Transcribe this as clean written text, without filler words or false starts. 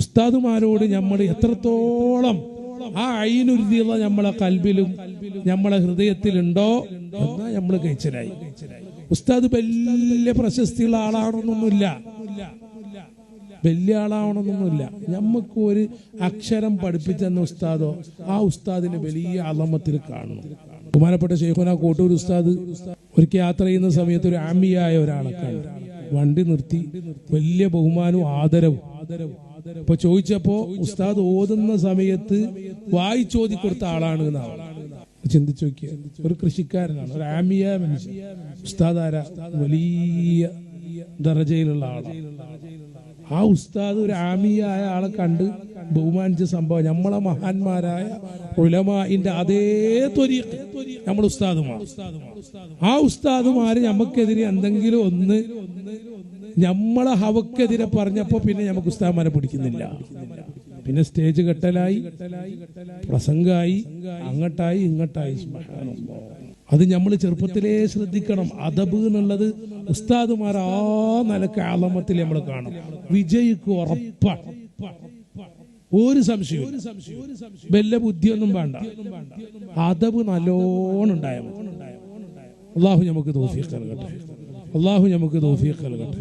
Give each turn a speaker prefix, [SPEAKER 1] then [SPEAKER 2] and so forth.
[SPEAKER 1] ഉസ്താദുമാരോട് നമ്മൾ എത്രത്തോളം ആ ഐനുരുതിയുള്ള നമ്മളെ കൽബിലും നമ്മളെ ഹൃദയത്തിലുണ്ടോ എന്നാ നമ്മൾ കഴിച്ചലായി. ഉസ്താദ് വലിയ പ്രശസ്തിയുള്ള ആളാണെന്നൊന്നുമില്ല, വലിയ ആളാവണമെന്നൊന്നുമില്ല. നമുക്ക് ഒരു അക്ഷരം പഠിപ്പിച്ചെന്ന ഉസ്താദോ ആ ഉസ്താദിനെ വലിയ അളമത്തിൽ കാണുന്നു. ബഹുമാനപ്പെട്ട ശൈഖുനാ കോട്ടൂർ ഉസ്താദ് ഒരിക്കൽ യാത്ര ചെയ്യുന്ന സമയത്ത് ഒരു ആമിയായ ഒരാളെ കണ്ടു. വണ്ടി നിർത്തി വലിയ ബഹുമാനവും ആദരവും. അപ്പൊ ചോദിച്ചപ്പോ ഉസ്താദ് ഓതുന്ന സമയത്ത് വായിച്ചോതി കൊടുത്ത ആളാണ് എന്നാണ്. ചിന്തിച്ചു നോക്കിയ ഒരു കൃഷിക്കാരനാണ്, ഒരു ആമിയ മനുഷ്യൻ. ഉസ്താദ് ആരാ? വലിയ ദറജയിലുള്ള ആളാണ്. ആ ഉസ്താദ് ഒരു ആമിയായ ആളെ കണ്ട് ബഹുമാനിച്ച സംഭവം നമ്മളെ മഹാന്മാരായ ഉലമാഇന്റെ അതേ ത്വരീഖ് നമ്മൾ ഉസ്താദുമാർ. ആ ഉസ്താദുമാര് നമുക്കെതിരെ എന്തെങ്കിലും ഒന്ന് നമ്മളെ ഹവക്കെതിരെ പറഞ്ഞപ്പോ പിന്നെ നമുക്ക് ഉസ്താദ്മാരെ പിടിക്കുന്നില്ല. പിന്നെ സ്റ്റേജ് കെട്ടലായി, പ്രസംഗമായി, അങ്ങട്ടായി ഇങ്ങട്ടായി. അത് നമ്മൾ ചെറുപ്പത്തിലേ ശ്രദ്ധിക്കണം. അദബ് എന്നുള്ളത് ഉസ്താദുമാർ ആ നിലക്ക് ആലമത്തിൽ നമ്മൾ കാണും. വിജയിക്കും ഉറപ്പാണ്, ഒരു സംശയവും. വല്ല ബുദ്ധിയൊന്നും വേണ്ട, അദബ് നല്ലോണം ഉണ്ടായാൽ മതി. അള്ളാഹു നമുക്ക് തൗഫീഖ് നൽകട്ടെ. അള്ളാഹു നമുക്ക് തൗഫീഖ് നൽകട്ടെ.